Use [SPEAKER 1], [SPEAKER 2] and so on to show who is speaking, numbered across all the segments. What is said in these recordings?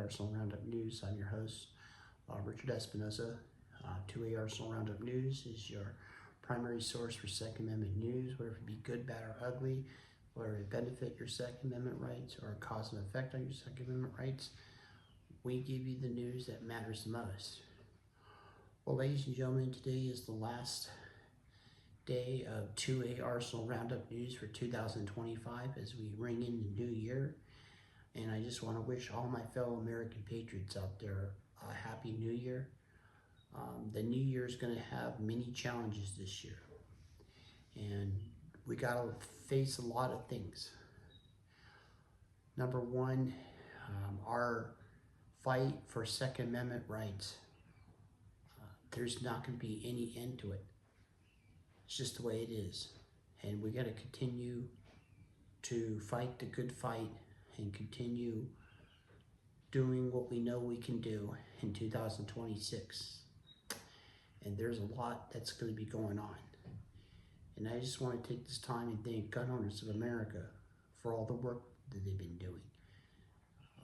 [SPEAKER 1] Arsenal Roundup News. I'm your host, Richard Espinoza. 2A Arsenal Roundup News is your primary source for Second Amendment news, whether it be good, bad, or ugly, whether it benefit your Second Amendment rights or cause an effect on your Second Amendment rights. We give you the news that matters the most. Well, ladies and gentlemen, today is the last day of 2A Arsenal Roundup News for 2025 as we ring in the new year. And I just want to wish all my fellow American patriots out there a happy new year. The new year is going to have many challenges this year. And we got to face a lot of things. Number one, our fight for Second Amendment rights. There's not going to be any end to it. It's just the way it is. And we got to continue to fight the good fight and continue doing what we know we can do in 2026. And there's a lot that's going to be going on. And I just want to take this time and thank gun owners of America for all the work that they've been doing,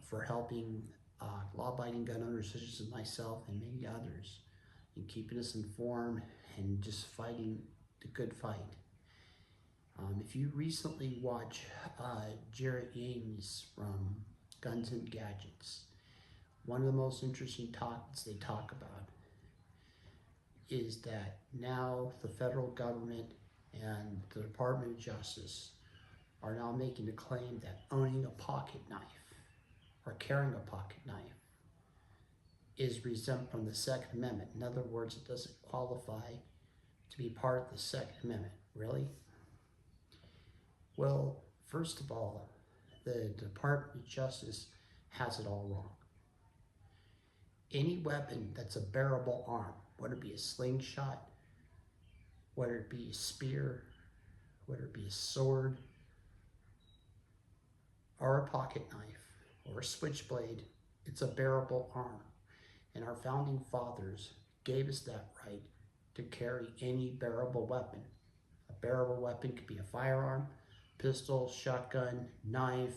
[SPEAKER 1] for helping law-abiding gun owners such as myself and many others in keeping us informed and just fighting the good fight. If you recently watched Jarrett Ames from Guns and Gadgets, one of the most interesting topics they talk about is that now the federal government and the Department of Justice are now making the claim that owning a pocket knife or carrying a pocket knife is exempt from the Second Amendment. In other words, it doesn't qualify to be part of the Second Amendment. Really? Well, first of all, the Department of Justice has it all wrong. Any weapon that's a bearable arm, whether it be a slingshot, whether it be a spear, whether it be a sword, or a pocket knife, or a switchblade, it's a bearable arm. And our founding fathers gave us that right to carry any bearable weapon. A bearable weapon could be a firearm, pistol, shotgun, knife,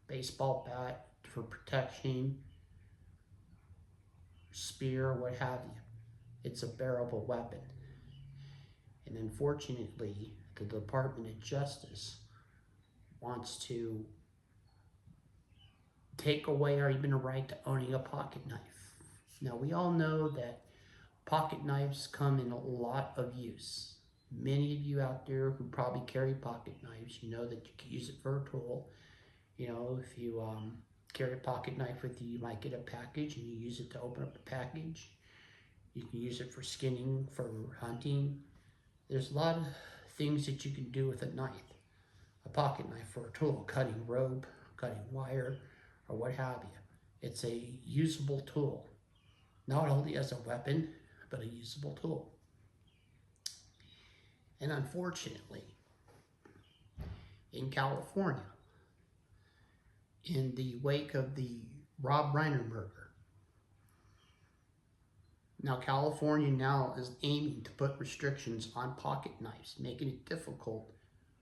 [SPEAKER 1] baseball bat for protection, spear, what have you. It's a bearable weapon. And unfortunately, the Department of Justice wants to take away our even a right to owning a pocket knife. Now, we all know that pocket knives come in a lot of use. Many of you out there who probably carry pocket knives, you know that you can use it for a tool. You know, if you carry a pocket knife with you, you might get a package and you use it to open up the package. You can use it for skinning, for hunting. There's a lot of things that you can do with a knife. A pocket knife for a tool, cutting rope, cutting wire, or what have you. It's a usable tool. Not only as a weapon, but a usable tool. And unfortunately, in California, in the wake of the Rob Reiner murder, now California now is aiming to put restrictions on pocket knives, making it difficult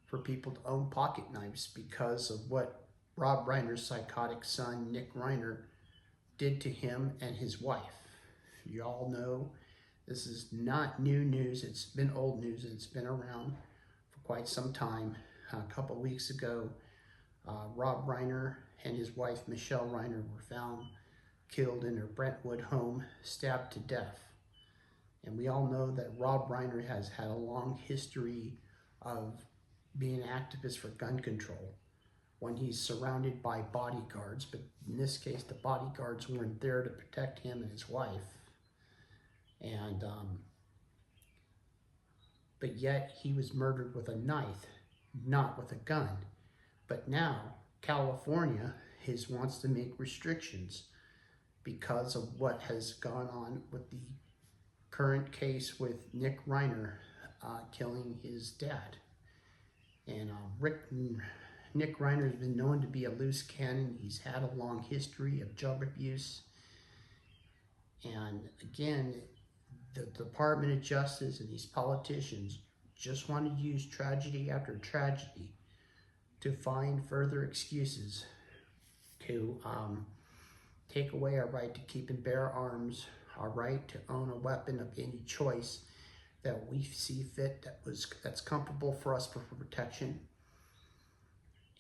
[SPEAKER 1] for people to own pocket knives because of what Rob Reiner's psychotic son, Nick Reiner, did to him and his wife. You all know this is not new news. It's been old news. It's been around for quite some time. A couple of weeks ago, Rob Reiner and his wife, Michelle Reiner, were found killed in their Brentwood home, stabbed to death. And we all know that Rob Reiner has had a long history of being an activist for gun control when he's surrounded by bodyguards. But in this case, the bodyguards weren't there to protect him and his wife. And but yet he was murdered with a knife, not with a gun. But now California wants to make restrictions because of what has gone on with the current case with Nick Reiner killing his dad. And Nick Reiner has been known to be a loose cannon. He's had a long history of drug abuse. And again, the Department of Justice and these politicians just want to use tragedy after tragedy to find further excuses to take away our right to keep and bear arms, our right to own a weapon of any choice that we see fit, that's comfortable for us for protection.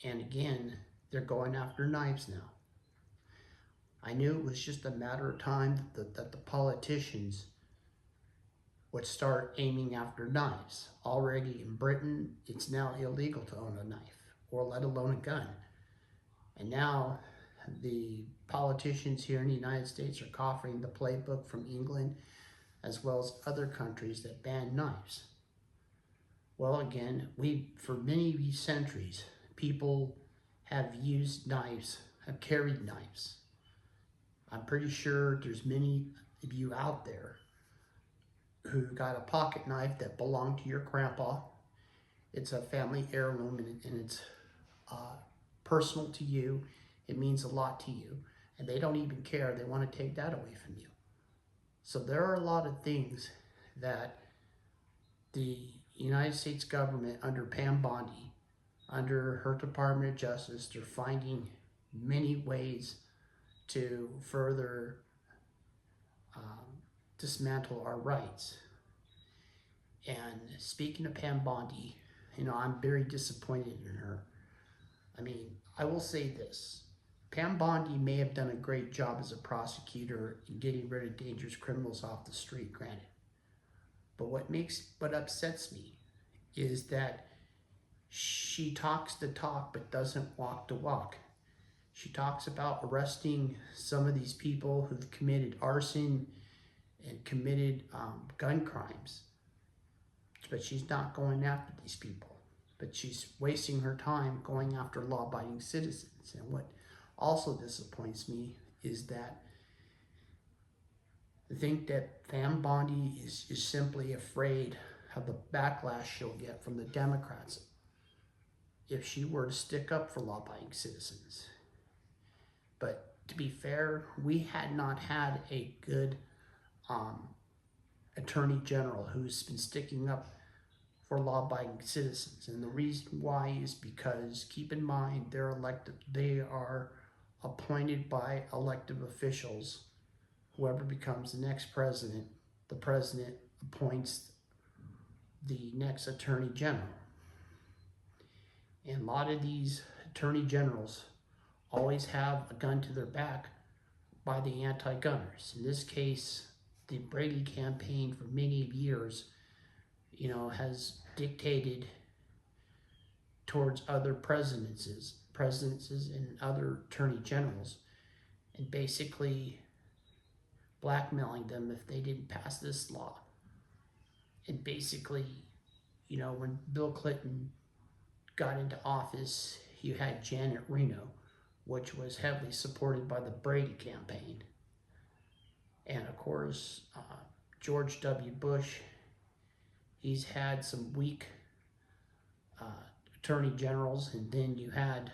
[SPEAKER 1] And again, they're going after knives now. I knew it was just a matter of time that the politicians would start aiming after knives. Already in Britain, it's now illegal to own a knife, or let alone a gun. And now the politicians here in the United States are copying the playbook from England, as well as other countries that ban knives. Well, again, for many centuries, people have used knives, have carried knives. I'm pretty sure there's many of you out there who got a pocket knife that belonged to your grandpa. It's a family heirloom, and it's personal to you. It means a lot to you, and they don't even care. They want to take that away from you. So there are a lot of things that the United States government, under Pam Bondi, under her Department of Justice, they're finding many ways to further dismantle our rights. And speaking of Pam Bondi, I'm very disappointed in her. I mean, I will say this. Pam Bondi may have done a great job as a prosecutor in getting rid of dangerous criminals off the street, granted. But what upsets me is that she talks the talk but doesn't walk the walk. She talks about arresting some of these people who've committed arson and committed gun crimes. But she's not going after these people. But she's wasting her time going after law-abiding citizens. And what also disappoints me is that I think that Pam Bondi is simply afraid of the backlash she'll get from the Democrats if she were to stick up for law-abiding citizens. But to be fair, we had not had a good attorney general who's been sticking up for law-abiding citizens. And the reason why is because, keep in mind, they're elected. They are appointed by elected officials. Whoever becomes the next president, the president appoints the next attorney general. And a lot of these attorney generals always have a gun to their back by the anti-gunners. In this case, the Brady campaign for many years, has dictated towards other presidencies and other attorney generals, and basically blackmailing them if they didn't pass this law. And basically, when Bill Clinton got into office, you had Janet Reno, which was heavily supported by the Brady campaign. And of course, George W. Bush, he's had some weak attorney generals. And then you had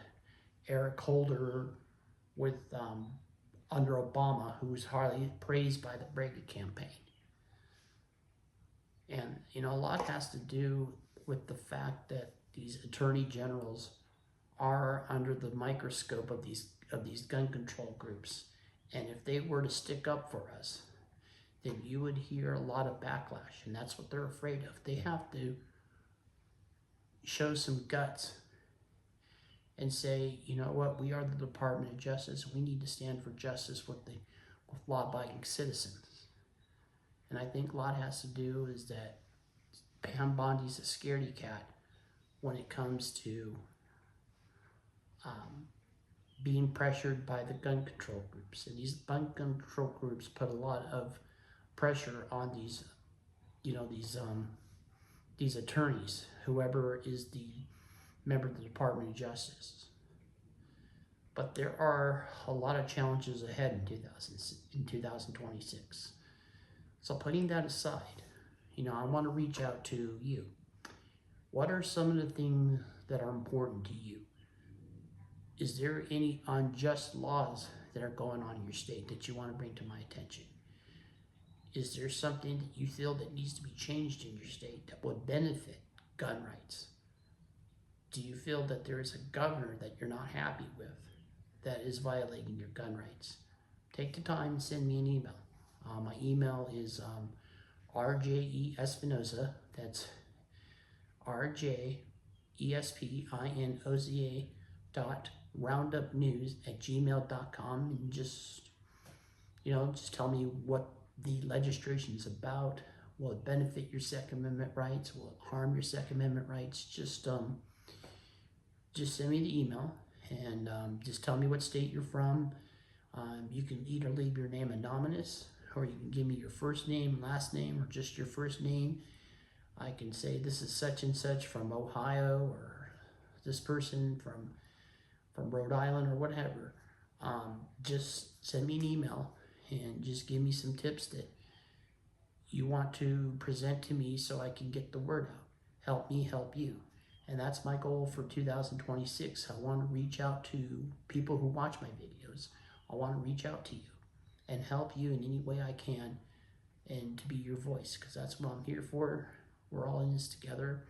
[SPEAKER 1] Eric Holder with under Obama, who was highly praised by the Brady campaign. And a lot has to do with the fact that these attorney generals are under the microscope of these gun control groups. And if they were to stick up for us, then you would hear a lot of backlash. And that's what they're afraid of. They have to show some guts and say, you know what, we are the Department of Justice. We need to stand for justice with law-abiding citizens. And I think a lot has to do is that Pam Bondi's a scaredy cat when it comes to being pressured by the gun control groups. And these gun control groups put a lot of pressure on these attorneys, whoever is the member of the Department of Justice. But there are a lot of challenges ahead in 2026. So putting that aside, I want to reach out to you. What are some of the things that are important to you? Is there any unjust laws that are going on in your state that you want to bring to my attention? Is there something that you feel that needs to be changed in your state that would benefit gun rights? Do you feel that there is a governor that you're not happy with that is violating your gun rights? take the time and send me an email. My email is RJ Espinoza. That's RJESPINOZA .roundupnews@gmail.com, and just tell me what the legislation is about. Will it benefit your Second Amendment rights? Will it harm your Second Amendment rights? Just send me the email, and just tell me what state you're from. You can either leave your name anonymous, or you can give me your first name, last name, or just your first name. I can say this is such and such from Ohio, or this person from Rhode Island, or whatever. Just send me an email and just give me some tips that you want to present to me so I can get the word out. Help me help you. And that's my goal for 2026. I want to reach out to people who watch my videos. I want to reach out to you and help you in any way I can, and to be your voice, because that's what I'm here for. We're all in this together,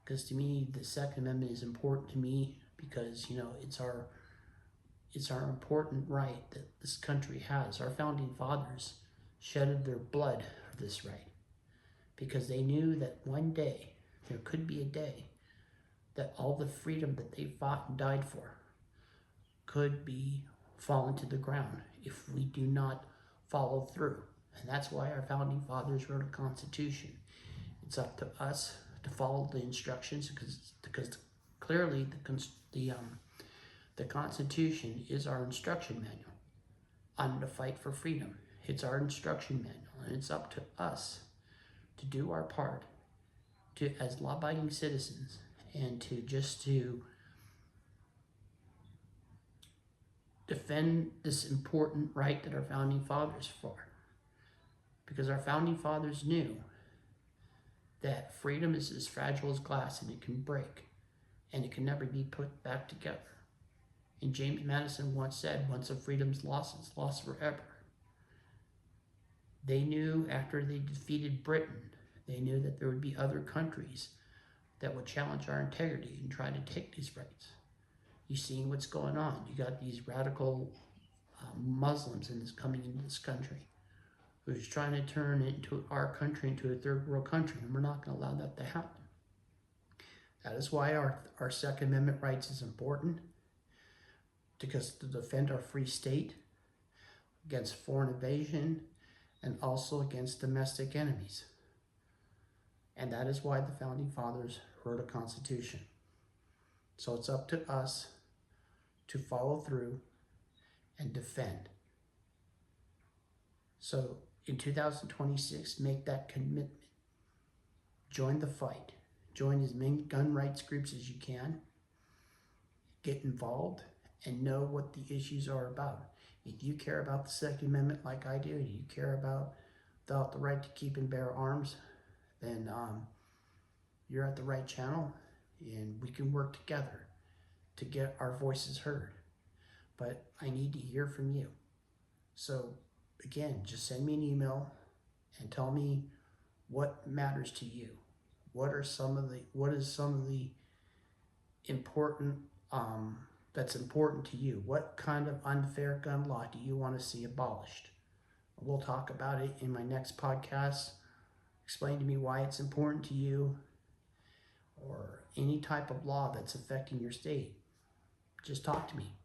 [SPEAKER 1] because to me, the Second Amendment is important to me, because it's our important right that this country has. Our founding fathers shedded their blood for this right, because they knew that one day, there could be a day, that all the freedom that they fought and died for could be fallen to the ground if we do not follow through. And that's why our founding fathers wrote a constitution. It's up to us to follow the instructions, because clearly the Constitution is our instruction manual on the fight for freedom. It's our instruction manual, and it's up to us to do our part as law-abiding citizens, and to defend this important right that our founding fathers fought. Because our founding fathers knew that freedom is as fragile as glass, and it can break, and it can never be put back together. And James Madison once said, once a freedom's lost, it's lost forever. They knew after they defeated Britain, they knew that there would be other countries that would challenge our integrity and try to take these rights. You've seen what's going on. You got these radical Muslims coming into this country, who's trying to turn our country into a third world country, and we're not going to allow that to happen. That is why our Second Amendment rights is important, because to defend our free state against foreign invasion and also against domestic enemies. And that is why the founding fathers wrote a constitution. So it's up to us to follow through and defend. So in 2026, make that commitment. Join the fight. Join as many gun rights groups as you can. Get involved and know what the issues are about. If you care about the Second Amendment like I do, and you care about the right to keep and bear arms, then you're at the right channel, and we can work together to get our voices heard. But I need to hear from you. So again, just send me an email and tell me what matters to you. What is some of the important that's important to you? What kind of unfair gun law do you want to see abolished? We'll talk about it in my next podcast. Explain to me why it's important to you, or any type of law that's affecting your state. Just talk to me.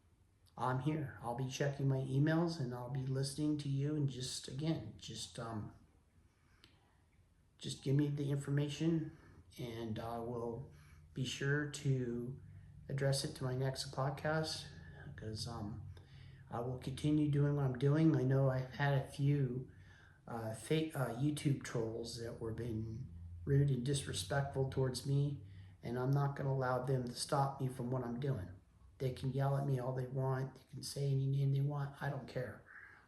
[SPEAKER 1] I'm here. I'll be checking my emails, and I'll be listening to you, and just give me the information, and I will be sure to address it to my next podcast, because I will continue doing what I'm doing. I know I've had a few fake YouTube trolls that were being rude and disrespectful towards me, and I'm not going to allow them to stop me from what I'm doing. They can yell at me all they want. They can say any name they want. I don't care.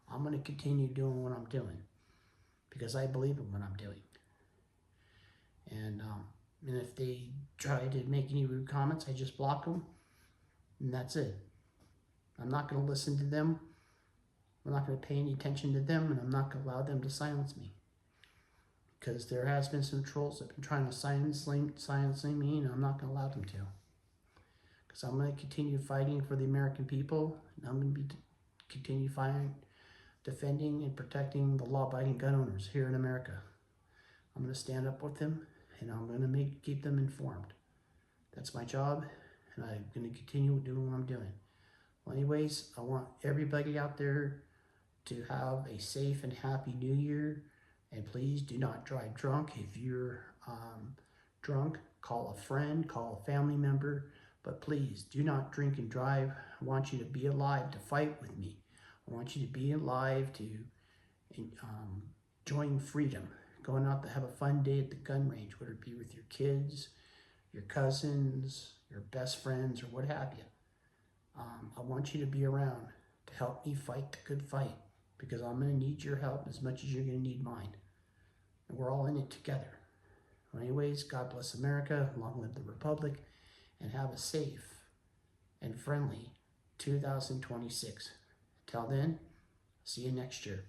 [SPEAKER 1] I'm going to continue doing what I'm doing, because I believe in what I'm doing. And if they try to make any rude comments, I just block them, and that's it. I'm not going to listen to them. I'm not going to pay any attention to them, and I'm not going to allow them to silence me. Because there has been some trolls that have been trying to silence me, and I'm not going to allow them to. Because I'm going to continue fighting for the American people, and I'm going to continue defending and protecting the law-abiding gun owners here in America. I'm going to stand up with them, and I'm going to keep them informed. That's my job, and I'm going to continue doing what I'm doing. Well, anyways, I want everybody out there to have a safe and happy New Year, and please do not drive drunk. If you're drunk, call a friend, call a family member, but please do not drink and drive. I want you to be alive to fight with me. I want you to be alive to join freedom, going out to have a fun day at the gun range, whether it be with your kids, your cousins, your best friends, or what have you. I want you to be around to help me fight the good fight, because I'm going to need your help as much as you're going to need mine. And we're all in it together. Well, anyways, God bless America, long live the Republic, and have a safe and friendly 2026. Till then, see you next year.